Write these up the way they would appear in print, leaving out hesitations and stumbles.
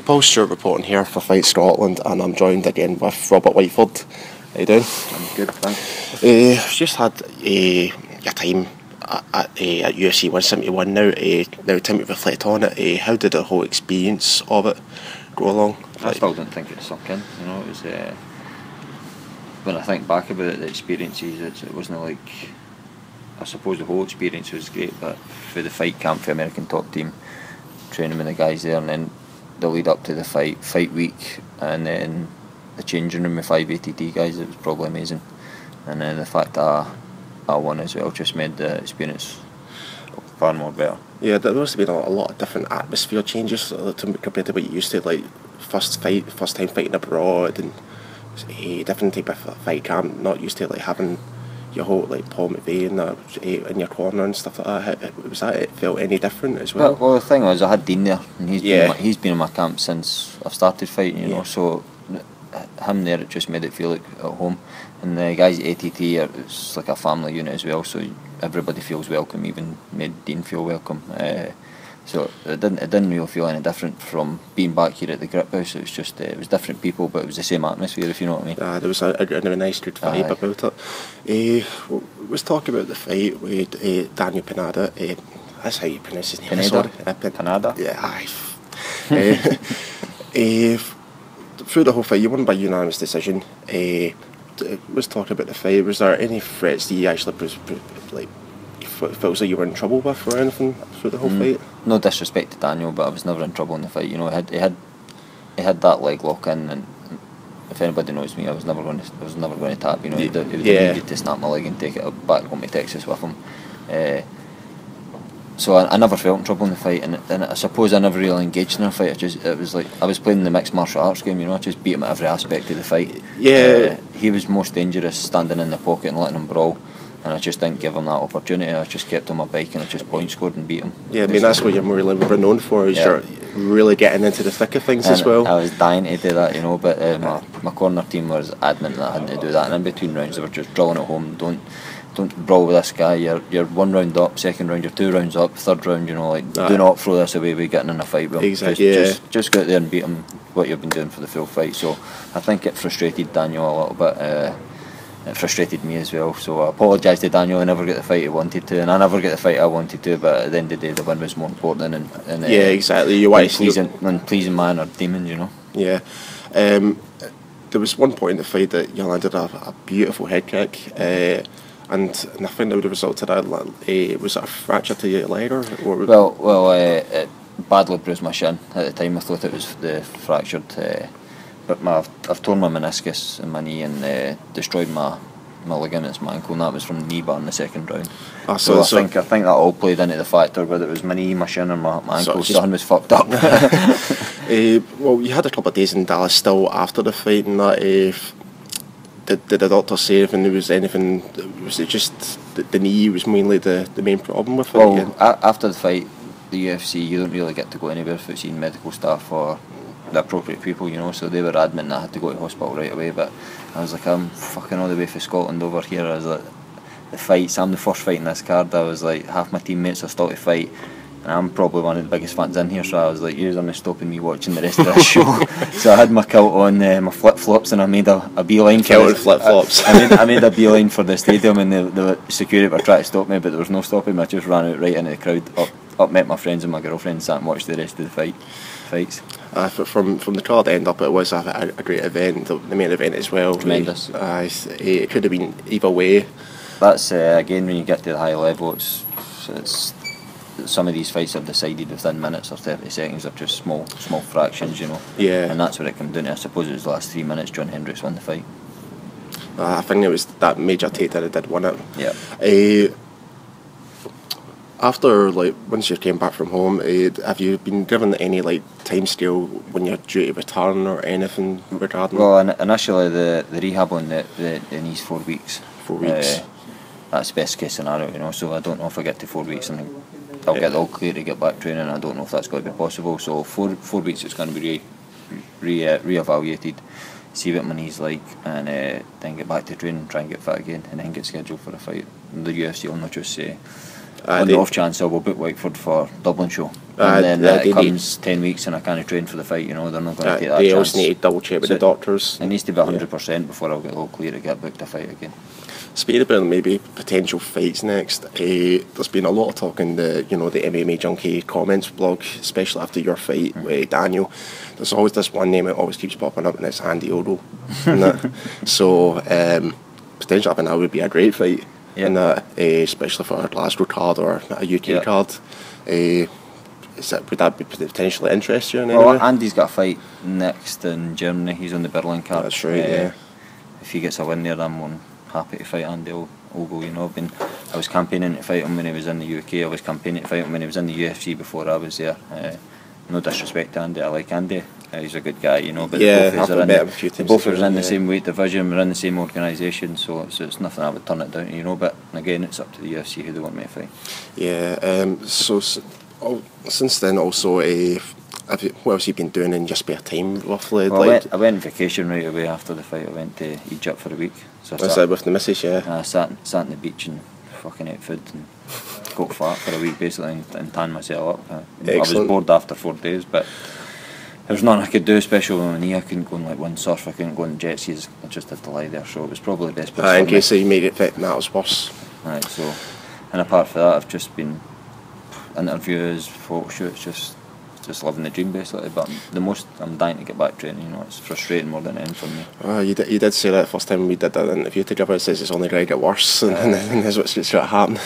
Paul Stewart reporting here for Fight Scotland, and I'm joined again with Robert Whiteford. How you doing? I'm good, thanks. Just had your time at UFC 171 now. Now time to reflect on it. How did the whole experience of it go along? I still don't think it sunk in. You know, it was when I think back about it, the experiences, it wasn't like. I suppose the whole experience was great, but for the fight camp, for the American top team, training with the guys there, and then the lead up to the fight week, and then the changing room with 5 ATT guys, it was probably amazing. And then the fact that I won as well just made the experience far more better. Yeah, there must have been a lot of different atmosphere changes compared to what you used to, like first time fighting abroad, and a different type of fight camp, not used to like having your whole like Paul McVeigh in your corner and stuff like that. Was that it felt any different as well? Well, the thing was, I had Dean there, and he's been in my camp since I've started fighting. You know, so him there, it just made it feel like at home. And the guys at ATT, it's like a family unit as well, so everybody feels welcome. Even made Dean feel welcome. So it didn't really feel any different from being back here at the Grip House. It was just it was different people, but it was the same atmosphere, if you know what I mean. There was a nice good vibe about it. Let's talk about the fight with Daniel Pineda. That's how you pronounce his name. Pineda. Yeah. Through the whole fight, you won by unanimous decision. Let's talk about the fight. Was there any threats that you actually felt like you were in trouble with or anything through the whole fight? No disrespect to Daniel, but I was never in trouble in the fight. You know, he had that leg lock in, and if anybody knows me, I was never going to tap. You know, he would needed to snap my leg and take it back home to Texas with him. So I never felt in trouble in the fight, and I suppose I never really engaged in a fight. It was like I was playing the mixed martial arts game. You know, I just beat him at every aspect of the fight. Yeah, he was most dangerous standing in the pocket and letting him brawl. And I just didn't give him that opportunity. I just kept on my bike and I just point scored and beat him. Yeah, I mean that's what you're more known for, is you're really getting into the thick of things as well. I was dying to do that, you know, but my corner team was adamant that I hadn't to do that. And in between rounds, they were just drilling at home. Don't brawl with this guy. You're 1 round up, second round you're 2 rounds up, third round, you know, like do not throw this away by getting in a fight with him. Exactly. Just go out there and beat him. What you've been doing for the full fight. So I think it frustrated Daniel a little bit. It frustrated me as well, so I apologise to Daniel. I never get the fight he wanted to, and I never get the fight I wanted to, but at the end of the day the win was more important and yeah, exactly. You want pleasing man or demon, you know. Yeah. There was one point in the fight that you landed a beautiful head kick, and I think that would have resulted in was it a fracture to your leg or it badly bruised my shin at the time. I thought it was the fractured. But I've torn my meniscus in my knee and destroyed my ligaments, my ankle, and that was from the knee bar in the second round. So I think that all played into the factor, whether it was my knee, my shin, or my ankle. Something was fucked up. Well, you had a couple of days in Dallas still after the fight, and that. Did the doctor say if there was anything? Was it just the knee was mainly the main problem with it? Well, after the fight, the UFC, you don't really get to go anywhere without seeing medical staff or the appropriate people, you know, so they were adamant that I had to go to hospital right away, but I was like, I'm fucking all the way from Scotland over here. I was like, the fights, I'm the first fight in this card. I was like, half my teammates are still to fight, and I'm probably one of the biggest fans in here, so I was like, you're not stopping me watching the rest of the show. So I had my kilt on, my flip-flops, and I made a beeline for flip-flops. I made a beeline for the stadium, and the security were trying to stop me, but there was no stopping me. I just ran out right into the crowd, up met my friends and my girlfriend, sat and watched the rest of the fights. From the card end up, it was a great event, the main event as well. Tremendous. It could have been either way. That's again, when you get to the high level, it's some of these fights are decided within minutes or 30 seconds, or just small fractions, you know. Yeah. And that's what it came down to. I suppose it was the last 3 minutes John Hendricks won the fight. I think it was that major takedown that did win it. Yeah. After, once you came back from home, have you been given any time scale when you're due to return or anything regarding? Well, initially the rehab on the knee's 4 weeks. 4 weeks. That's best case scenario, you know. So I don't know if I get to 4 weeks and I'll get all clear to get back training. I don't know if that's going to be possible. So 4 weeks it's going to be re-evaluated, see what my knee's like, and then get back to training, try and get fit again, and then get scheduled for a fight. The UFC will not just say, On the off chance, I will book Whiteford for Dublin show. And then it comes 10 weeks and I can't train for the fight, you know, they're not going to take that chance. They also need to double check with the doctors. It needs to be 100% before I'll get all clear to get booked a fight again. Speaking about maybe potential fights next, there's been a lot of talk in the MMA Junkie comments blog, especially after your fight with Daniel. There's always this one name that always keeps popping up, and it's Andy Odo. So potentially, I think that would be a great fight, in that, especially for a Glasgow card or a UK card. Would that be potentially interest you in any way? Andy's got a fight next in Germany. He's on the Berlin card. That's right. If he gets a win there, I'm happy to fight Andy Ogo. You know, I was campaigning to fight him when he was in the UK. I was campaigning to fight him when he was in the UFC before I was there. No disrespect to Andy, I like Andy. He's a good guy, you know. But both of us are in the same weight division. We're in the same organisation, so it's nothing I would turn it down to, you know. But again, it's up to the UFC who they want me to fight. Yeah. Since then, also, what else have you been doing in your spare time, roughly? Well, I went on vacation right away after the fight. I went to Egypt for a week. So I sat with the missus, I sat on the beach and fucking ate food and got fat for a week, basically, and tanned myself up. I was bored after 4 days, but there was nothing I could do, especially with my knee. I couldn't go and windsurf, I couldn't go on jet skis. I just had to lie there, so it was probably the best place for me. In case you made it fit, and that was worse. Right, so, and apart from that, I've just been interviews, photo shoots, just living the dream basically. But I'm dying to get back training. You know, it's frustrating more than anything for me. You did say that the first time we did that interview together. It says it's only going to get worse, and that's what's happening.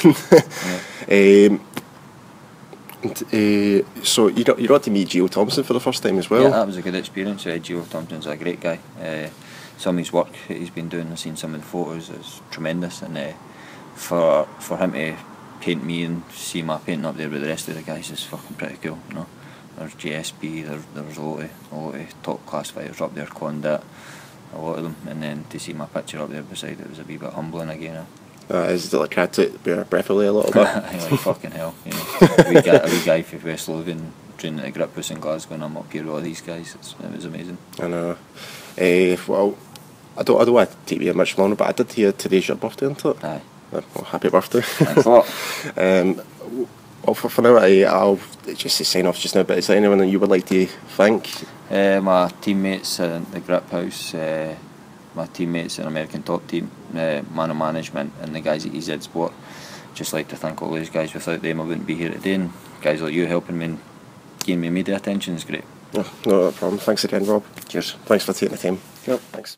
So you got to meet Gio Thompson for the first time as well. Yeah, that was a good experience. Gio Thompson's a great guy. Some of his work that he's been doing, I've seen some of the photos, it's tremendous. And for him to paint me and see my painting up there with the rest of the guys is fucking pretty cool, you know. There's GSP, there's a lot of top class fighters up there, Condit, a lot of them, and then to see my picture up there beside it was a wee bit humbling again. Is it like had to be breathy a little bit? Like fucking hell, you know. a wee guy from West Lothian training at Griphouse in Glasgow, and I'm up here with all these guys. It was amazing. I know. Well, I don't want to take you much longer, but I did hear today's your birthday, isn't it? Aye. Well, happy birthday. Thanks a lot. Well, for now, I'll just sign off just now, but is there anyone that you would like to thank? My teammates at the Grip House, my teammates in American Top Team, Man of Management, and the guys at EZ Sport. Just like to thank all those guys. Without them, I wouldn't be here today, and guys like you helping me and giving me media attention is great. No problem. Thanks again, Rob. Cheers. Thanks for taking the time. Yep. Thanks.